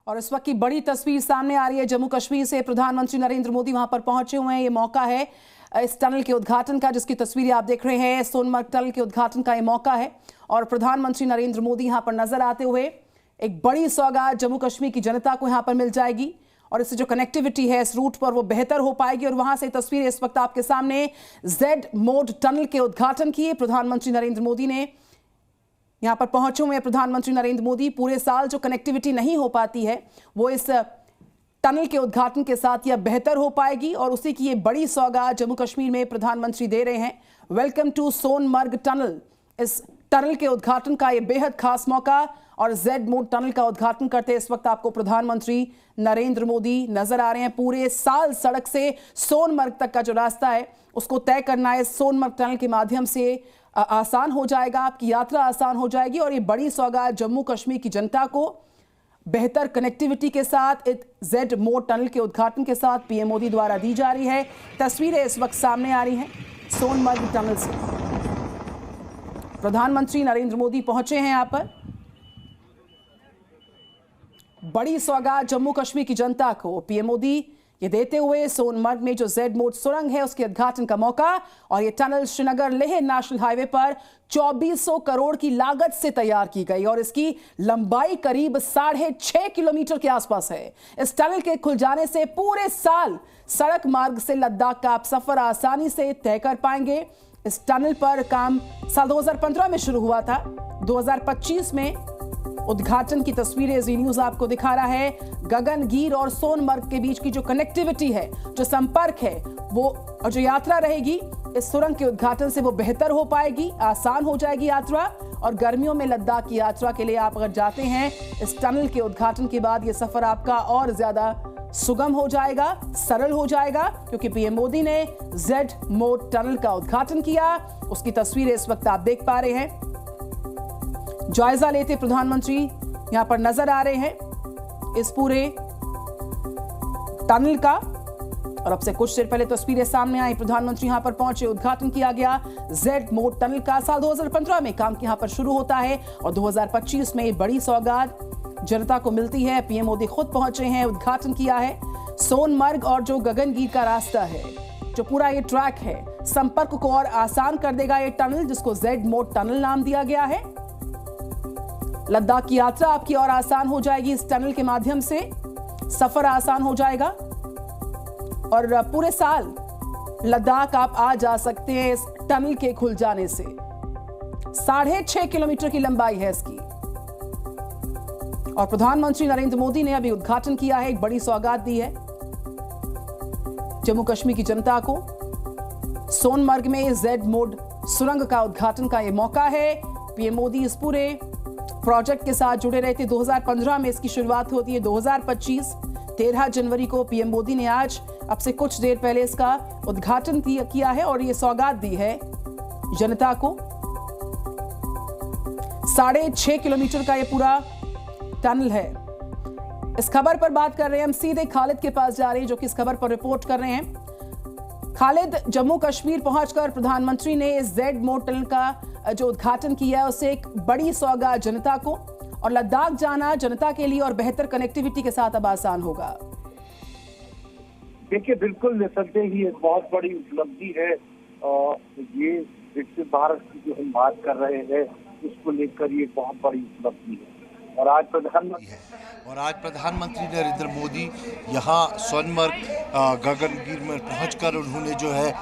और इस वक्त की बड़ी तस्वीर सामने आ रही है जम्मू कश्मीर से। प्रधानमंत्री नरेंद्र मोदी वहां पर पहुंचे हुए हैं। ये मौका है इस टनल के उद्घाटन का, जिसकी तस्वीरें आप देख रहे हैं। सोनमर्ग टनल के उद्घाटन का ये मौका है और प्रधानमंत्री नरेंद्र मोदी यहां पर नजर आते हुए एक बड़ी सौगात जम्मू कश्मीर की जनता को यहां पर मिल जाएगी और इससे जो कनेक्टिविटी है इस रूट पर वो बेहतर हो पाएगी। और वहां से तस्वीरें इस वक्त आपके सामने जेड मोड टनल के उद्घाटन की प्रधानमंत्री नरेंद्र मोदी ने यहां पर पहुंचे हुए। प्रधानमंत्री नरेंद्र मोदी पूरे साल जो कनेक्टिविटी नहीं हो पाती है वो इस टनल के उद्घाटन के साथ यह बेहतर हो पाएगी और उसी की ये बड़ी सौगात जम्मू कश्मीर में प्रधानमंत्री दे रहे हैं। Welcome to Sonamarg tunnel. इस टनल के उद्घाटन का ये बेहद खास मौका और जेड मोड टनल का उद्घाटन करते इस वक्त आपको प्रधानमंत्री नरेंद्र मोदी नजर आ रहे हैं। पूरे साल सड़क से सोनमर्ग तक का जो रास्ता है उसको तय करना है सोनमर्ग टनल के माध्यम से आसान हो जाएगा, आपकी यात्रा आसान हो जाएगी और ये बड़ी सौगात जम्मू कश्मीर की जनता को बेहतर कनेक्टिविटी के साथ इस जेड मोड टनल के उद्घाटन के साथ पीएम मोदी द्वारा दी जा रही है। तस्वीरें इस वक्त सामने आ रही हैं सोनमर्ग टनल से। प्रधानमंत्री नरेंद्र मोदी पहुंचे हैं यहां पर। बड़ी सौगात जम्मू कश्मीर की जनता को पीएम मोदी ये देते हुए सोनमर्ग में जो जेड मोड सुरंग है उसके उद्घाटन का मौका। और ये tunnel Srinagar Leh national highway पर 2400 करोड़ की लागत से तैयार की गई और इसकी लंबाई करीब 6.5 किलोमीटर के आसपास है। इस टनल के खुल जाने से पूरे साल सड़क मार्ग से लद्दाख का आप सफर आसानी से तय कर पाएंगे। इस टनल पर काम साल 2015 में शुरू हुआ था। 2025 में उद्घाटन की तस्वीरें जी न्यूज आपको दिखा रहा है। गगनगीर और सोनमर्ग के बीच की जो कनेक्टिविटी है, जो संपर्क है, वो और जो यात्रा रहेगी इस सुरंग के उद्घाटन से वो बेहतर हो पाएगी, आसान हो जाएगी यात्रा। और गर्मियों में लद्दाख की यात्रा के लिए आप अगर जाते हैं इस टनल के उद्घाटन के बाद ये सफर आपका और ज्यादा सुगम हो जाएगा, सरल हो जाएगा, क्योंकि पीएम मोदी ने जेड मोड टनल का उद्घाटन किया। उसकी तस्वीरें इस वक्त आप देख पा रहे हैं। जायजा लेते प्रधानमंत्री यहां पर नजर आ रहे हैं इस पूरे टनल का। और अब से कुछ देर पहले तस्वीरें सामने आई, प्रधानमंत्री यहां पर पहुंचे, उद्घाटन किया गया जेड मोड टनल का। साल 2015 में काम यहां पर शुरू होता है और 2025 में बड़ी सौगात जनता को मिलती है। पीएम मोदी खुद पहुंचे हैं, उद्घाटन किया है। सोनमर्ग और जो गगनगीर का रास्ता है, जो पूरा ये ट्रैक है, संपर्क को और आसान कर देगा ये टनल, जिसको जेड मोड टनल नाम दिया गया है। लद्दाख की यात्रा आपकी और आसान हो जाएगी इस टनल के माध्यम से, सफर आसान हो जाएगा और पूरे साल लद्दाख आप आ जा सकते हैं इस टनल के खुल जाने से। 6.5 किलोमीटर की लंबाई है इसकी। और प्रधानमंत्री नरेंद्र मोदी ने अभी उद्घाटन किया है, एक बड़ी सौगात दी है जम्मू कश्मीर की जनता को। सोनमर्ग में जेड मोड सुरंग का उद्घाटन का यह मौका है। पीएम मोदी इस पूरे प्रोजेक्ट के साथ जुड़े रहे थे। 2015 में इसकी शुरुआत होती है। 2025 13 जनवरी को पीएम मोदी ने आज अब से कुछ देर पहले इसका उद्घाटन किया है और ये सौगात दी है जनता को। 6.5 किलोमीटर का ये पूरा टनल है। इस खबर पर बात कर रहे हैं हम, सीधे खालिद के पास जा रहे हैं जो कि इस खबर पर रिपोर्ट कर रहे हैं। खालिद, जम्मू कश्मीर पहुंचकर प्रधानमंत्री ने इस जेड मोड टनल का जो उद्घाटन किया है उससे एक बड़ी सौगात जनता को, और लद्दाख जाना जनता के लिए और बेहतर कनेक्टिविटी के साथ अब आसान होगा। देखिए, बिल्कुल निसंदेह ही एक बहुत बड़ी उपलब्धि है और ये विकसित भारत की जो हम बात कर रहे हैं उसको लेकर ये बहुत बड़ी उपलब्धि है। और आज प्रधानमंत्री नरेंद्र मोदी यहाँ सोनमर्ग गगनगीर में पहुंचकर उन्होंने जो है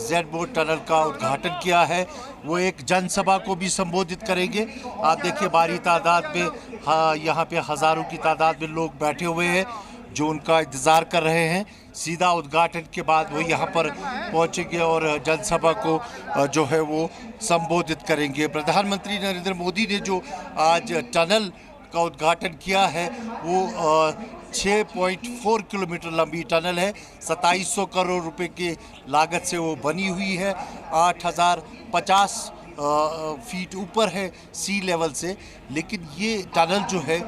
जेड मोड टनल का उद्घाटन किया है। वो एक जनसभा को भी संबोधित करेंगे। आप देखिए, भारी तादाद में यहाँ पे हज़ारों की तादाद में लोग बैठे हुए हैं जो उनका इंतज़ार कर रहे हैं। सीधा उद्घाटन के बाद वो यहाँ पर पहुँचेंगे और जनसभा को जो है वो संबोधित करेंगे। प्रधानमंत्री नरेंद्र मोदी ने जो आज टनल का उद्घाटन किया है वो 6.4 किलोमीटर लंबी टनल है। 2700 करोड़ रुपए की लागत से वो बनी हुई है। 8050 फीट ऊपर है सी लेवल से। लेकिन ये टनल जो है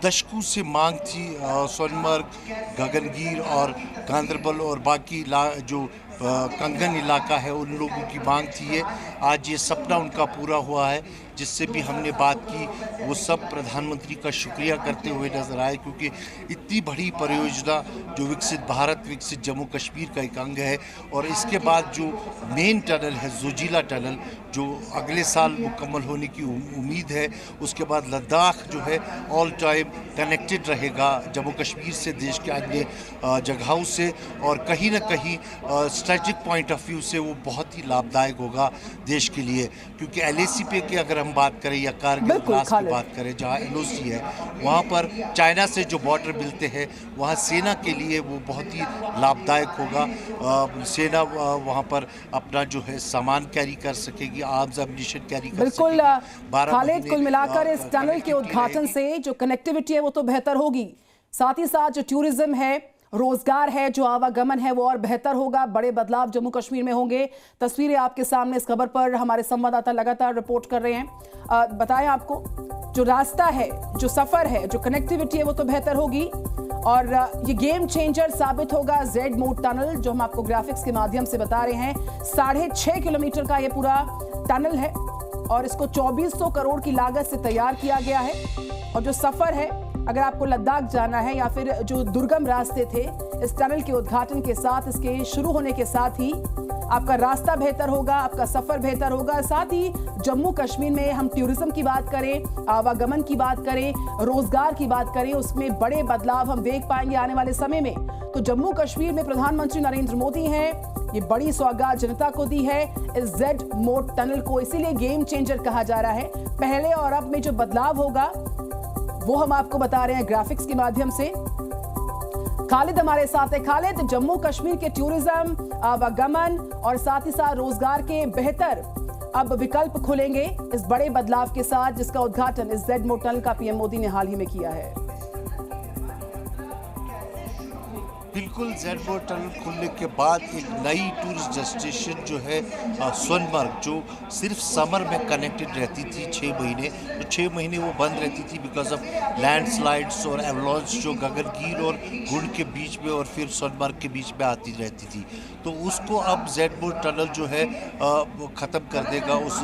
दशकों से मांग थी। सोनमर्ग, गगनगीर और गांदरबल और बाकी जो कंगन इलाका है उन लोगों की मांग थी। आज ये सपना उनका पूरा हुआ है जिससे भी हमने बात की, वो सब प्रधानमंत्री का शुक्रिया करते हुए नजर आए, क्योंकि इतनी बड़ी परियोजना जो विकसित भारत विकसित जम्मू कश्मीर का एक अंग है। और इसके बाद जो मेन टनल है जोजिला टनल, जो अगले साल मुकम्मल होने की उम्मीद है, उसके बाद लद्दाख जो है ऑल टाइम कनेक्टेड रहेगा जम्मू कश्मीर से देश के अन्य जगहों से, और कहीं ना कहीं स्ट्रेटेजिक पॉइंट ऑफ व्यू से वो बहुत ही लाभदायक होगा देश के लिए। क्योंकि LAC की अगर हम बात करें या कारगिल द्रास की बात करें, जहाँ LOC है, वहाँ पर चाइना से जो बॉर्डर मिलते हैं, वहाँ सेना के लिए वो बहुत ही लाभदायक होगा। सेना वहाँ पर अपना जो है सामान कैरी कर सकेगी, आर्म्स एम्युनिशन कैरी कर बिल्कुल सकेगी। खालिद, कुल मिलाकर इस टनल के उद्घाटन से जो कनेक्टिविटी है वो तो बेहतर होगी, साथ ही साथ जो टूरिज्म है, रोजगार है, जो आवागमन है वो और बेहतर होगा। बड़े बदलाव जम्मू कश्मीर में होंगे। तस्वीरें आपके सामने इस खबर पर हमारे संवाददाता लगातार रिपोर्ट कर रहे हैं। बताएं आपको जो रास्ता है, जो सफर है, जो कनेक्टिविटी है वो तो बेहतर होगी और ये गेम चेंजर साबित होगा। जेड मोड टनल जो हम आपको ग्राफिक्स के माध्यम से बता रहे हैं, 6.5 किलोमीटर का ये पूरा टनल है और इसको 2400 करोड़ की लागत से तैयार किया गया है। और जो सफर है, अगर आपको लद्दाख जाना है या फिर जो दुर्गम रास्ते थे, इस टनल के उद्घाटन के साथ, इसके शुरू होने के साथ ही आपका रास्ता बेहतर होगा, आपका सफर बेहतर होगा। साथ ही जम्मू कश्मीर में हम टूरिज्म की बात करें, आवागमन की बात करें, रोजगार की बात करें, उसमें बड़े बदलाव हम देख पाएंगे आने वाले समय में। तो जम्मू कश्मीर में प्रधानमंत्री नरेंद्र मोदी हैं, ये बड़ी सौगात जनता को दी है इस जेड मोड टनल को, इसीलिए गेम चेंजर कहा जा रहा है। पहले और अब में जो बदलाव होगा वो हम आपको बता रहे हैं ग्राफिक्स के माध्यम से। खालिद हमारे साथ है। खालिद, जम्मू कश्मीर के टूरिज्म, आवागमन और साथ ही साथ रोजगार के बेहतर अब विकल्प खुलेंगे इस बड़े बदलाव के साथ, जिसका उद्घाटन इस जेड मोड टनल का PM मोदी ने हाल ही में किया है। बिल्कुल, जेड मोड टनल खुलने के बाद एक नई टूरिस्ट डेस्टिनेशन जो है सोनमर्ग, जो सिर्फ समर में कनेक्टेड रहती थी 6 महीने, तो 6 महीने वो बंद रहती थी बिकॉज ऑफ लैंडस्लाइड्स और एवलांच जो गगनगीर और गुंड के बीच में और फिर सोनमर्ग के बीच में आती रहती थी। तो उसको अब जेड मोड टनल जो है ख़त्म कर देगा उस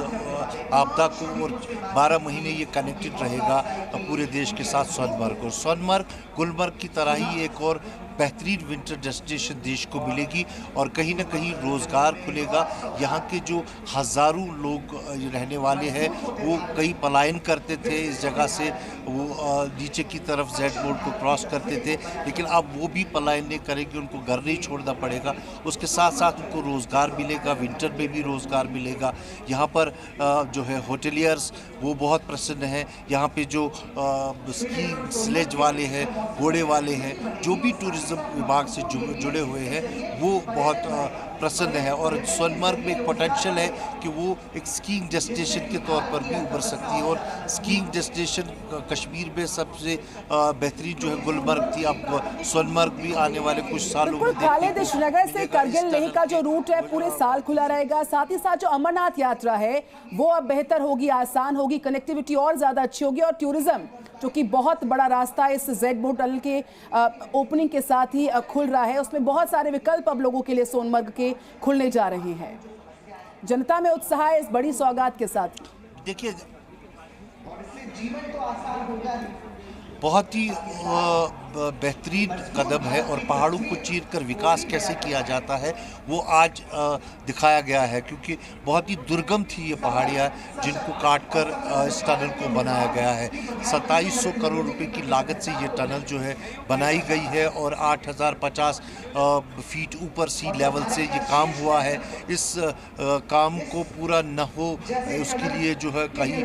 आपदा को, और 12 महीने ये कनेक्टेड रहेगा पूरे देश के साथ सोनमर्ग। और सोनमर्ग गुलमर्ग की तरह ही एक और बेहतरीन विंटर डेस्टिनेशन देश को मिलेगी और कहीं ना कहीं रोज़गार खुलेगा। यहाँ के जो हज़ारों लोग रहने वाले हैं वो कई पलायन करते थे इस जगह से, वो नीचे की तरफ जेड मोड को क्रॉस करते थे, लेकिन अब वो भी पलायन नहीं करेंगे, उनको घर नहीं छोड़ना पड़ेगा। उसके साथ साथ उनको रोज़गार मिलेगा, विंटर में भी रोज़गार मिलेगा। यहाँ पर जो है होटेलियर्स वो बहुत प्रसन्न हैं। यहाँ पे जो स्की स्लेज वाले हैं, घोड़े वाले हैं, जो भी टूरिज्म विभाग से जुड़े हुए हैं वो बहुत प्रसन्न है। और सोनमर्ग में एक पोटेंशियल है कि वो एक स्कीइंग डेस्टिनेशन के तौर पर भी उभर सकती है, और स्कीइंग डेस्टिनेशन कश्मीर में सबसे बेहतरीन जो है गुलमर्ग थी। अब सोनमर्ग भी आने वाले कुछ सालों में खालिद, श्रीनगर से करगिल लेह का जो रूट है पूरे साल खुला रहेगा। साथ ही साथ जो अमरनाथ यात्रा है वो अब बेहतर होगी, आसान होगी, कनेक्टिविटी और ज्यादा अच्छी होगी। और टूरिज्म जो कि बहुत बड़ा रास्ता इस जेड मोड टनल के ओपनिंग के साथ ही खुल रहा है, उसमें बहुत सारे विकल्प अब लोगों के लिए सोनमर्ग के खुलने जा रहे हैं। जनता में उत्साह है इस बड़ी सौगात के साथ। देखिए, बहुत ही बेहतरीन कदम है, और पहाड़ों को चीरकर विकास कैसे किया जाता है वो आज दिखाया गया है, क्योंकि बहुत ही दुर्गम थी ये पहाड़ियाँ जिनको काटकर इस टनल को बनाया गया है। 2700 करोड़ रुपए की लागत से ये टनल जो है बनाई गई है, और 8050 फीट ऊपर सी लेवल से ये काम हुआ है। इस काम को पूरा न हो उसके लिए जो है कहीं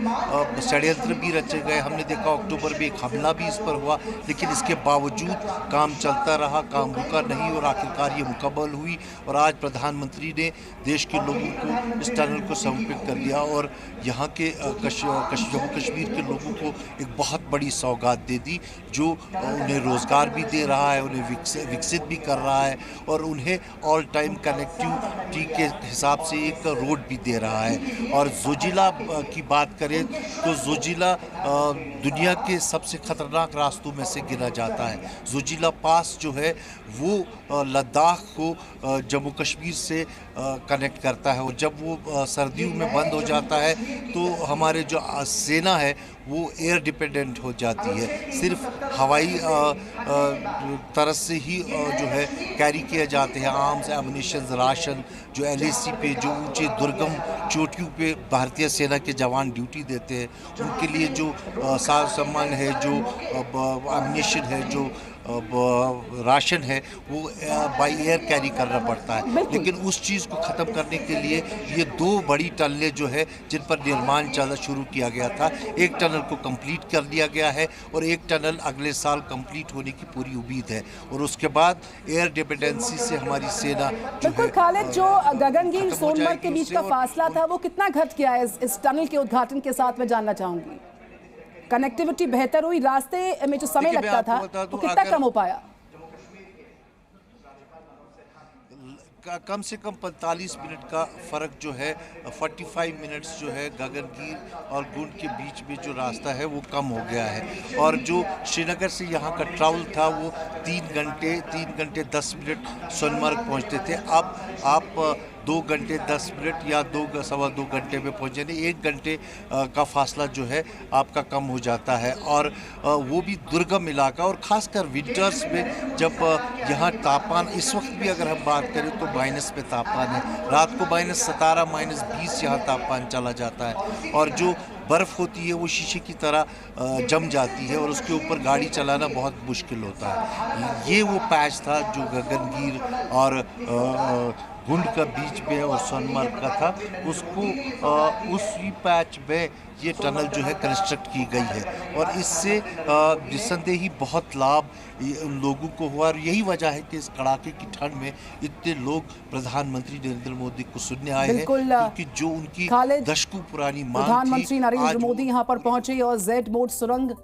षड्यंत्र भी रचे गए। हमने देखा अक्टूबर में एक हमला भी इस पर हुआ, लेकिन इसके बावजूद काम चलता रहा, काम रुका नहीं, और आखिरकार ये मुकम्मल हुई। और आज प्रधानमंत्री ने देश के लोगों को इस टनल को समर्पित कर दिया, और यहाँ के जम्मू कश्मीर के लोगों को एक बहुत बड़ी सौगात दे दी, जो उन्हें रोज़गार भी दे रहा है, उन्हें विकसित भी कर रहा है, और उन्हें ऑल टाइम कनेक्टिविटी के हिसाब से एक रोड भी दे रहा है। और जोजिला की बात करें तो जोजिला दुनिया के सबसे खतरनाक खतरनाक रास्तों में से गिना जाता है। जोजिला पास जो है वो लद्दाख को जम्मू कश्मीर से कनेक्ट करता है, और जब वो सर्दियों में बंद हो जाता है तो हमारे जो सेना है वो एयर डिपेंडेंट हो जाती है। सिर्फ हवाई तरफ से ही जो है कैरी किए जाते हैं आर्म्स, एमुनिशन, राशन। जो LAC पे जो ऊंचे दुर्गम चोटियों पे भारतीय सेना के जवान ड्यूटी देते हैं, उनके लिए जो साज सामान है, जो एमुनिशन है, जो राशन है, वो बाई एयर कैरी करना पड़ता है। लेकिन उस चीज़ को ख़त्म करने के लिए ये 2 बड़ी टनलें जो है जिन पर निर्माण चलना शुरू किया गया था, एक टनल को कंप्लीट कर दिया गया है और एक टनल अगले साल कंप्लीट होने की पूरी उम्मीद है, और उसके बाद एयर डिपेंडेंसी से हमारी सेना बिल्कुल। खालिद, जो गगनगीर सोनमर्ग के बीच का फासला था वो कितना घट गया है इस टनल के उद्घाटन के साथ, मैं जानना चाहूंगी। कनेक्टिविटी बेहतर हुई, रास्ते में जो समय लगता था वो कितना कम हो पाया? कम से कम 45 मिनट का फ़र्क जो है, 45 मिनट्स जो है गगनगीर और गुंड के बीच में जो रास्ता है वो कम हो गया है। और जो श्रीनगर से यहाँ का ट्रैवल था वो 3 घंटे 10 मिनट सोनमर्ग पहुँचते थे। अब आप 2 घंटे 10 मिनट या 2-2.25 घंटे में पहुँचे नहीं, 1 घंटे का फासला जो है आपका कम हो जाता है। और वो भी दुर्गम इलाका, और ख़ासकर विंटर्स में जब यहाँ तापमान, इस वक्त भी अगर हम बात करें तो माइनस पे तापमान है, रात को -17 -20 यहाँ तापमान चला जाता है, और जो बर्फ़ होती है वो शीशे की तरह जम जाती है और उसके ऊपर गाड़ी चलाना बहुत मुश्किल होता है। ये वो पैच था जो गगनगीर और गुंड का बीच में और सोनमर्ग का था, उसको उसी पैच में ये टनल जो है कंस्ट्रक्ट की गई है, और इससे निस्संदेह ही बहुत लाभ उन लोगों को हुआ। और यही वजह है कि इस कड़ाके की ठंड में इतने लोग प्रधानमंत्री नरेंद्र मोदी को सुनने आए हैं, क्योंकि जो उनकी दशकों पुरानी मांग थी। प्रधानमंत्री नरेंद्र मोदी यहाँ पर पहुंचे और जेड मोड सुरंग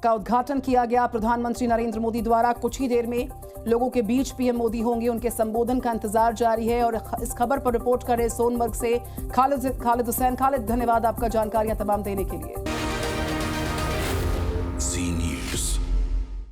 का उद्घाटन किया गया प्रधानमंत्री नरेंद्र मोदी द्वारा। कुछ ही देर में लोगों के बीच PM मोदी होंगे, उनके संबोधन का इंतजार जारी है। और इस खबर पर रिपोर्ट कर रहे सोनमर्ग से खालिद हुसैन। खालिद, धन्यवाद आपका जानकारियां तमाम देने के लिए। Zee News।